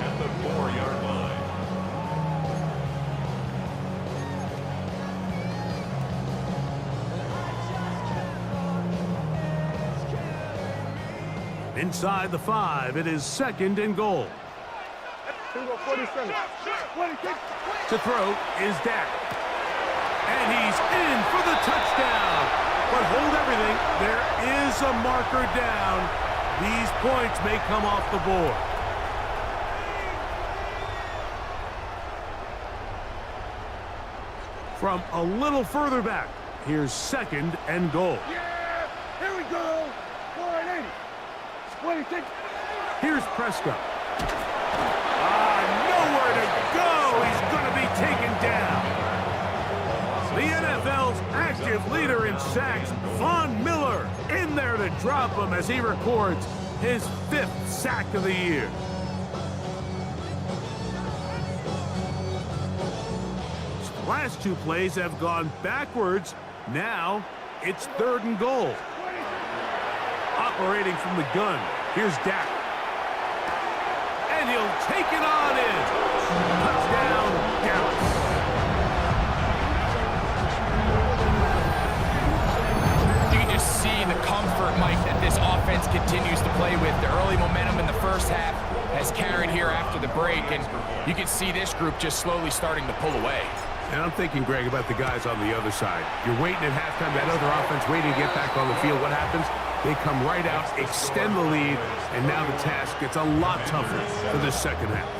at the 4-yard line. Inside the 5, it is second and goal. Here we go, 47. 26! To throw is Dak. And he's in for the touchdown. But hold everything. There is a marker down. These points may come off the board. From a little further back, here's second and goal. Yeah! Here we go! 480! 26! Here's Prescott. Nowhere to go. He's going to be taken down. The NFL's active leader in sacks, Von Miller, in there to drop him as he records his 5th sack of the year. His last 2 plays have gone backwards. Now it's third and goal. Operating from the gun, here's Dak. And he'll take it on in. Touchdown, Dallas. effort, Mike, that this offense continues to play with. The early momentum in the first half has carried here after the break, and you can see this group just slowly starting to pull away. And I'm thinking, Greg, about the guys on the other side. You're waiting at halftime, that other offense waiting to get back on the field. What happens? They come right out, extend the lead, and now the task gets a lot tougher for this second half.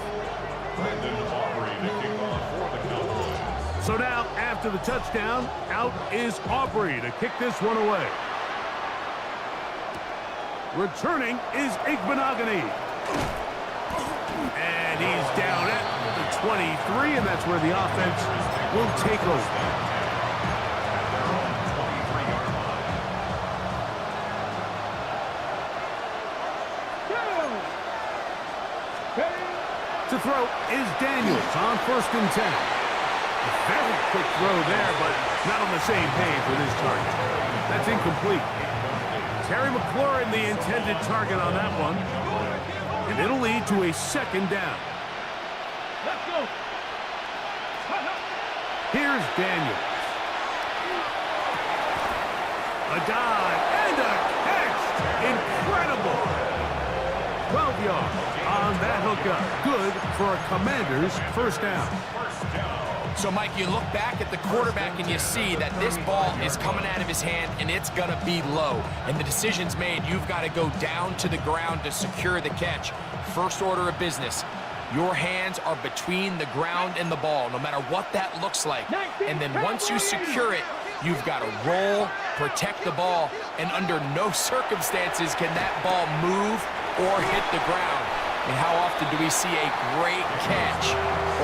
So now, after the touchdown, out is Aubrey to kick this one away. Returning is Igbenogany. And he's down at the 23, and that's where the offense will take over. To throw is Daniels on 1st and 10. A very quick throw there, but not on the same page with his target. That's incomplete. Terry McLaurin, the intended target on that one. And it'll lead to a 2nd down. Let's go. Here's Daniels. A dive and a catch. Incredible. 12 yards on that hookup. Good for a Commanders 1st down. So, Mike, you look back at the quarterback and you see that this ball is coming out of his hand and it's going to be low. And the decision's made. You've got to go down to the ground to secure the catch. First order of business. Your hands are between the ground and the ball, no matter what that looks like. And then once you secure it, you've got to roll, protect the ball, and under no circumstances can that ball move or hit the ground. And how often do we see a great catch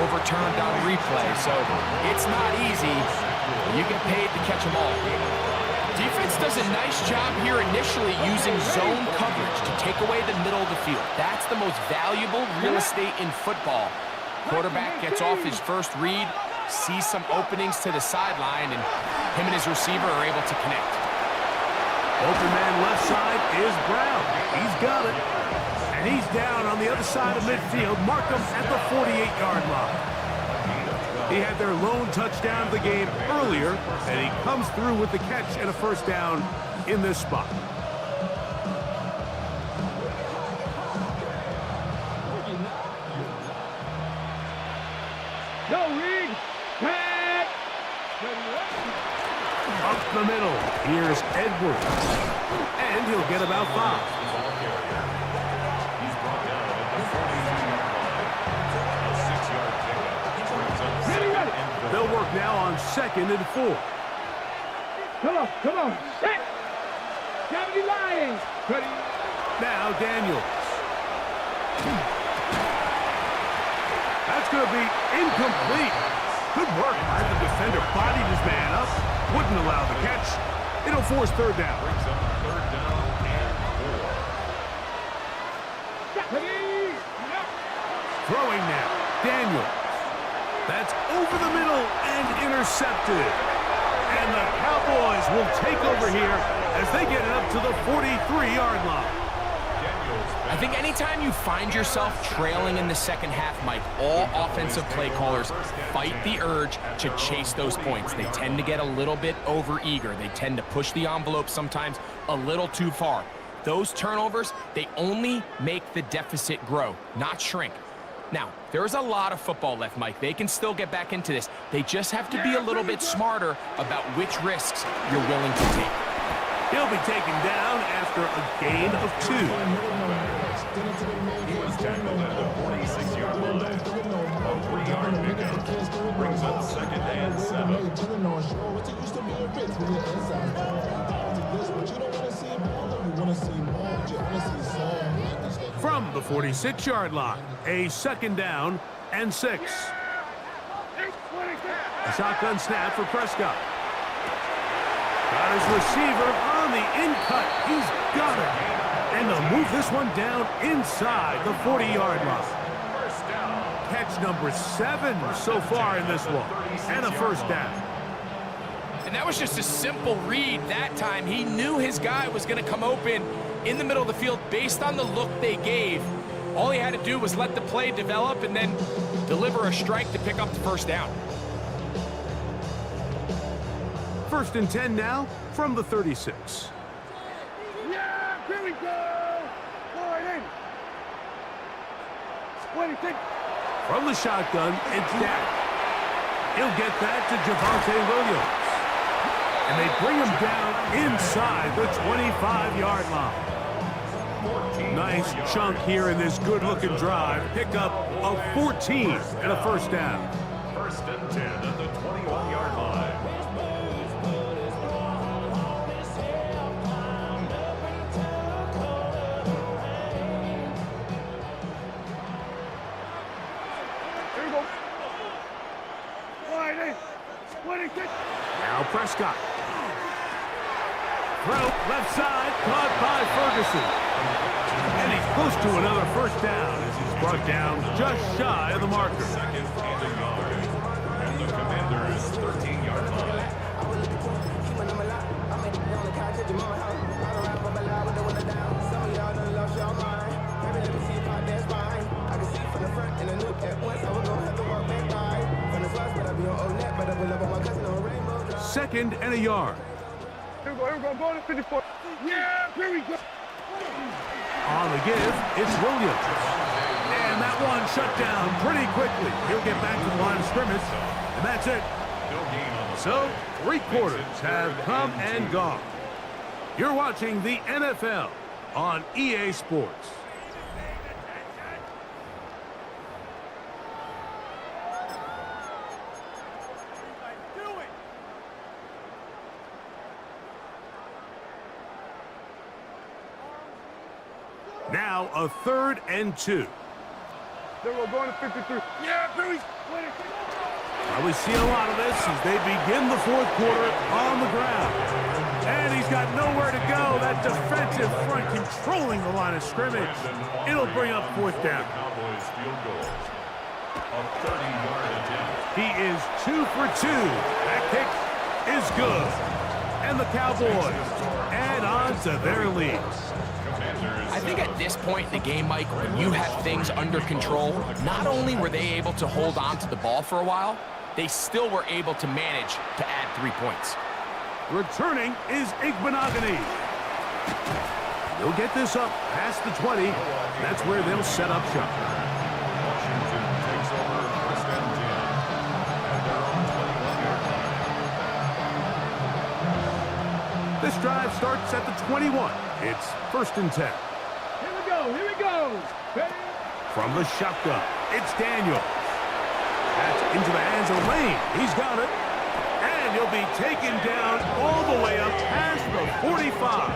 overturned on replay? So it's not easy. You get paid to catch them all. Defense does a nice job here initially using zone coverage to take away the middle of the field. That's the most valuable real estate in football. Quarterback gets off his first read, sees some openings to the sideline, and him and his receiver are able to connect. Open man left side is Brown. He's got it. And he's down on the other side of midfield. Mark him at the 48-yard line. He had their lone touchdown of the game earlier, and he comes through with the catch and a 1st down in this spot. No read. Back. Up the middle, here's Edwards. And he'll get about 5. They'll work now on 2nd and 4. Come on. Set. Gravity lying. Ready. Now Daniels. That's going to be incomplete. Good work by the defender. Bodied his man up. Wouldn't allow the catch. It'll force 3rd down. Brings up 3rd down and 4. Ready. Throwing now. Daniels. That's over the middle and intercepted. And the Cowboys will take over here as they get it up to the 43-yard line. I think anytime you find yourself trailing in the second half, Mike, all offensive play callers fight the urge to chase those points. They tend to get a little bit overeager. They tend to push the envelope sometimes a little too far. Those turnovers, they only make the deficit grow, not shrink. Now, there is a lot of football left, Mike. They can still get back into this. They just have to be a little bit smarter about which risks you're willing to take. He'll be taken down after a gain of 2. He was tackled at the 46-yard line. A 3-yard pickup brings up 2nd and 7. From the 46-yard line, a 2nd down and 6. A shotgun snap for Prescott. Got his receiver on the in-cut. He's got it. And they'll move this one down inside the 40-yard line. Catch number 7 so far in this one. And a 1st down. And that was just a simple read that time. He knew his guy was going to come open in the middle of the field based on the look they gave. All he had to do was let the play develop and then deliver a strike to pick up the 1st down. 1st and 10 now from the 36. From the shotgun, it's down. He'll get that to Javonte Williams. And they bring him down inside the 25-yard line. Nice chunk here in this good-looking drive. Pick up of 14 and a first down. First and 10 at the 21-yard line. Now Prescott. Throw left side, caught by Ferguson. And he's close to another first down as he's brought down just shy of the marker. Second and a yard. And the Commanders' 13-yard line. Second and a yard. Here we go, go to 54. Yeah, here we go. On the give, it's Williams. And that one shut down pretty quickly. He'll get back to the line of scrimmage, and that's it. No gain on the So, 3 quarters have come and gone. You're watching the NFL on EA Sports. Now a 3rd and 2. Then we're going to 53. Yeah, Perry. We see a lot of this as they begin the 4th quarter on the ground. And he's got nowhere to go. That defensive front controlling the line of scrimmage. It'll bring up 4th down. Cowboys field goal. A 30-yard attempt. He is 2 for 2. That kick is good. And the Cowboys add on to their lead. I think at this point in the game, Mike, when you have things under control, not only were they able to hold on to the ball for a while, they still were able to manage to add 3 points. Returning is Igbenogany. He'll get this up past the 20. That's where they'll set up shop. Washington takes over first and 10 at their own 21-yard line. This drive starts at the 21. It's 1st and 10. Here we go. Ready? From the shotgun, it's Daniel. That's into the hands of Lane. He's got it. And he'll be taken down all the way up past the 45.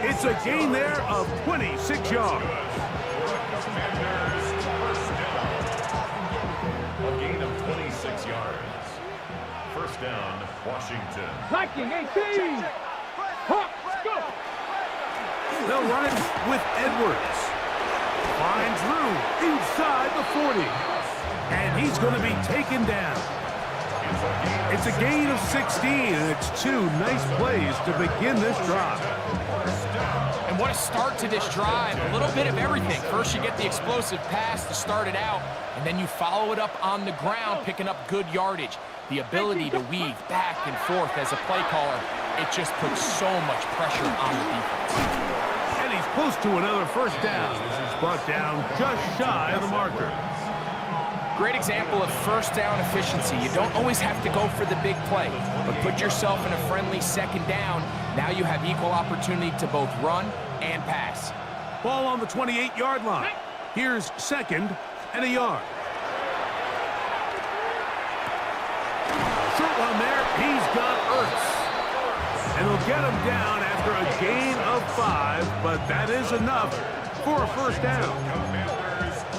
It's a gain there of 26 yards. A gain of 26 yards. First down, Washington. Viking 18. Hawks, go. They'll run it with Edwards. Finds room inside the 40. And he's going to be taken down. It's a gain of 16, and it's 2 nice plays to begin this drive. And what a start to this drive. A little bit of everything. First, you get the explosive pass to start it out, and then you follow it up on the ground, picking up good yardage. The ability to weave back and forth as a play caller, it just puts so much pressure on the defense. And he's close to another first down as he's brought down just shy of the marker. Great example of first down efficiency. You don't always have to go for the big play, but put yourself in a friendly second down. Now you have equal opportunity to both run and pass. Ball on the 28-yard line. Here's 2nd and a yard. Short one there. He's got Ertz. And he'll get him down after a gain of 5, but that is enough for a first down.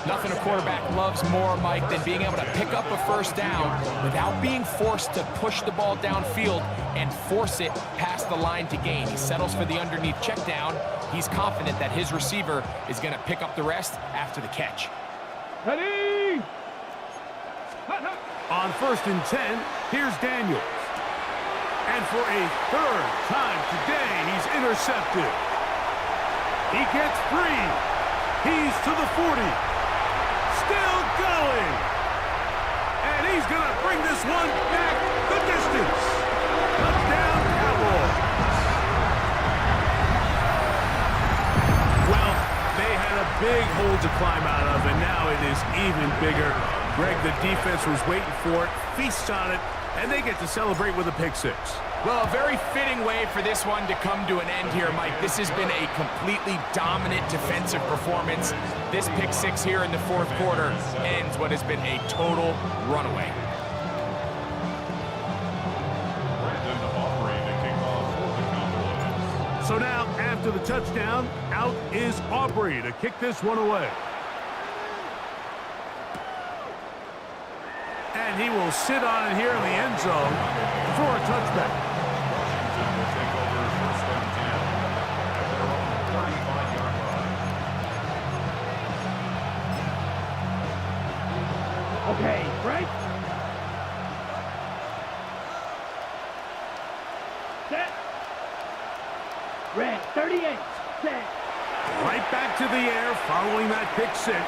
Nothing a quarterback loves more, Mike, than being able to pick up a first down without being forced to push the ball downfield and force it past the line to gain. He settles for the underneath check down. He's confident that his receiver is going to pick up the rest after the catch. Ready? On 1st and 10, here's Daniels. And for a 3rd time today, he's intercepted. He gets 3. He's to the 40. Still going. And he's going to bring this one back the distance. Touchdown, Cowboys. Well, they had a big hole to climb out of, and now it is even bigger. Greg, the defense was waiting for it, feasts on it, and they get to celebrate with a pick six. Well, a very fitting way for this one to come to an end here, Mike. This has been a completely dominant defensive performance. This pick six here in the fourth quarter ends what has been a total runaway. So now, after the touchdown, out is Aubrey to kick this one away. And he will sit on it here in the end zone for a touchback. Washington will take over first and 10 at their own 35-yard line. Okay, right? Set. Red, 38, set. Right back to the air following that pick six.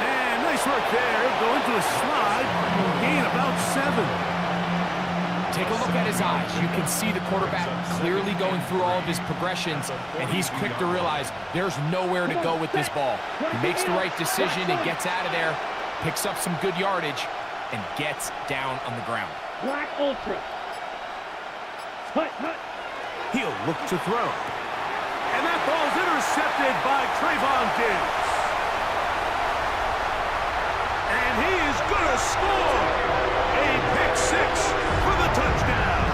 And nice work there. Going to a slide. Gain about 7. Take a look at his eyes. You can see the quarterback clearly going through all of his progressions, and he's quick to realize there's nowhere to go with this ball. He makes the right decision and gets out of there, picks up some good yardage, and gets down on the ground. Black Ultra. Hut, hut. He'll look to throw. And that ball's intercepted by Trayvon Diggs. And he is going to score a pick six for the touchdown.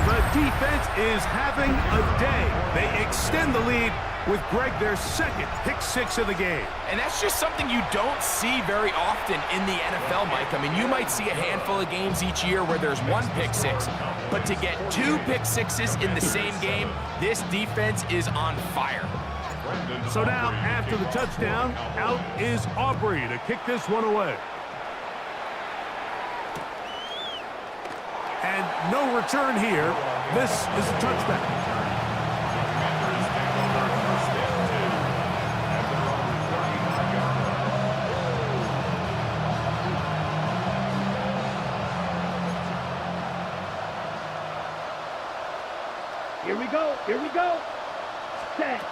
The defense is having a day. They extend the lead with Greg, their second pick six of the game. And that's just something you don't see very often in the NFL, Mike. I mean, you might see a handful of games each year where there's one pick six, but to get 2 pick sixes in the same game, this defense is on fire. So now, after the touchdown, out is Aubrey to kick this one away. And no return here. This is a touchback. Here we go. Set.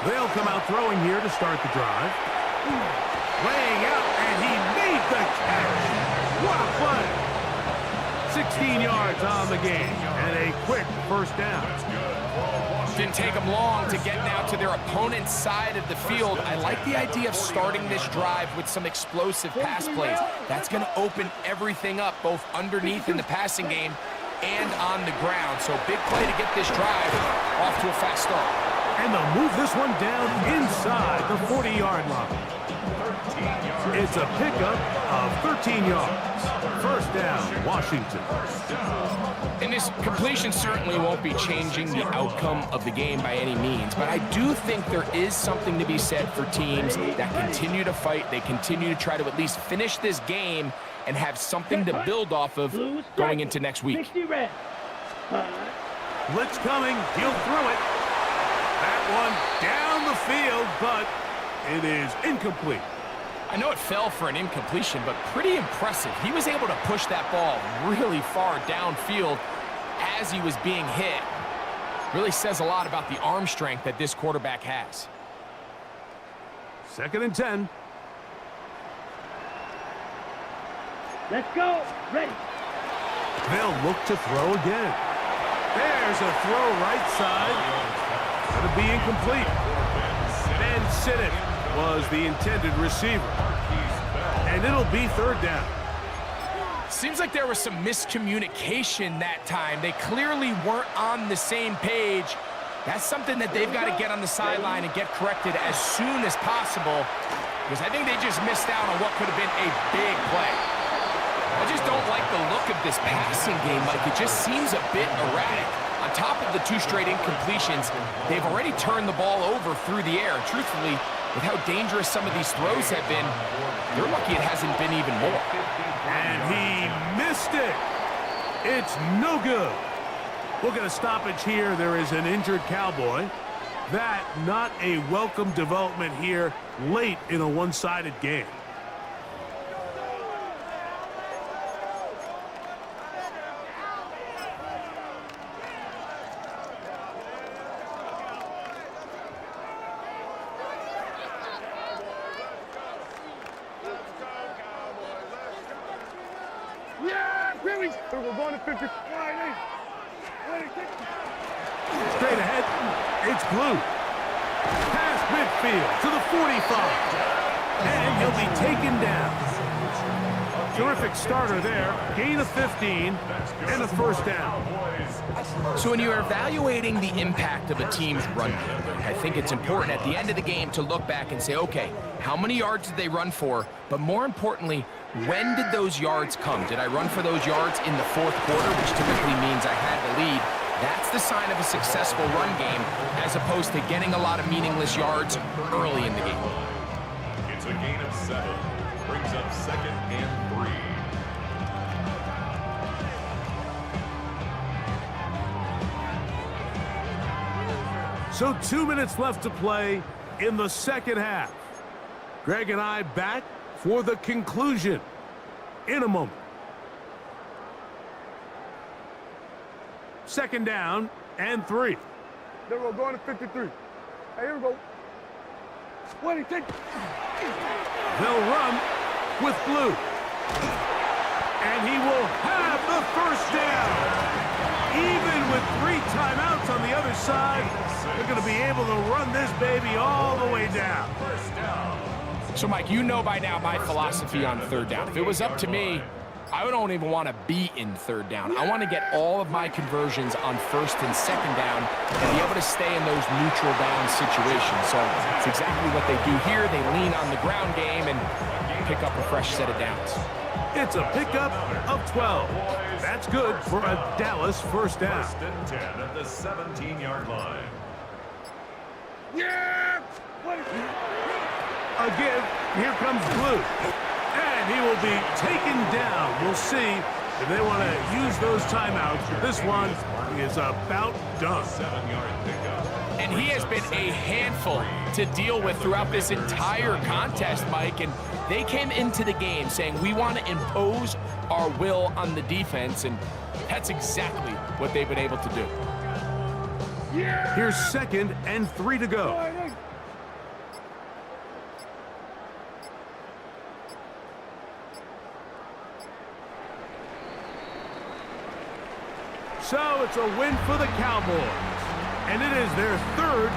They'll come out throwing here to start the drive. Laying out, and he made the catch. What a play. 16 yards on the game, and a quick first down. Didn't take them long to get now to their opponent's side of the field. I like the idea of starting this drive with some explosive pass plays. That's going to open everything up, both underneath in the passing game and on the ground. So big play to get this drive off to a fast start. And they'll move this one down inside the 40-yard line. It's a pickup of 13 yards. First down, Washington. And this completion certainly won't be changing the outcome of the game by any means, but I do think there is something to be said for teams that continue to fight. They continue to try to at least finish this game and have something to build off of going into next week. 60 red. Blitz coming. He'll throw it. That one down the field, but it is incomplete. I know it fell for an incompletion, but pretty impressive. He was able to push that ball really far downfield as he was being hit. Really says a lot about the arm strength that this quarterback has. 2nd and 10. Let's go. Ready. They'll look to throw again. There's a throw right side. It'll be incomplete. Ben Sinnott was the intended receiver. And it'll be 3rd down. Seems like there was some miscommunication that time. They clearly weren't on the same page. That's something that they've got to get on the sideline and get corrected as soon as possible, because I think they just missed out on what could have been a big play. I just don't like the look of this passing game, Mike. It just seems a bit erratic. On top of the 2 straight incompletions, they've already turned the ball over through the air. Truthfully, with how dangerous some of these throws have been, they're lucky it hasn't been even more. And he missed it. It's no good. We'll get a stoppage here. There is an injured Cowboy. That not a welcome development here late in a one-sided game. We're going to 50. Straight ahead, it's Blue. Past midfield to the 45. And he'll be taken down. Terrific starter there. Gain of 15 and a first down. So when you're evaluating the impact of a team's run game, I think it's important at the end of the game to look back and say, okay, how many yards did they run for? But more importantly, when did those yards come? Did I run for those yards in the fourth quarter, which typically means I had the lead? That's the sign of a successful run game, as opposed to getting a lot of meaningless yards early in the game. It's a gain of 7. Brings up 2nd and 3. So 2 minutes left to play in the second half. Greg and I back for the conclusion in a moment. Second down and 3. Then we're going to 53. Hey, here we go. What do you think? They'll run with Blue. And he will have the first down. Even with 3 timeouts on the other side, they're going to be able to run this baby all the way down. First down. So, Mike, you know by now my philosophy on third down. If it was up to me, I don't even want to be in third down. I want to get all of my conversions on first and second down and be able to stay in those neutral down situations. So it's exactly what they do here. They lean on the ground game and pick up a fresh set of downs. It's a pickup of 12. That's good for a Dallas first down. First and 10 at the 17-yard line. Yeah! A give. Here comes Blue. And he will be taken down. We'll see if they want to use those timeouts. This one is about done. 7-yard pickup. And he has been a handful to deal with throughout this entire contest, Mike. And they came into the game saying, we want to impose our will on the defense. And that's exactly what they've been able to do. Here's 2nd and 3 to go. So it's a win for the Cowboys. And it is their third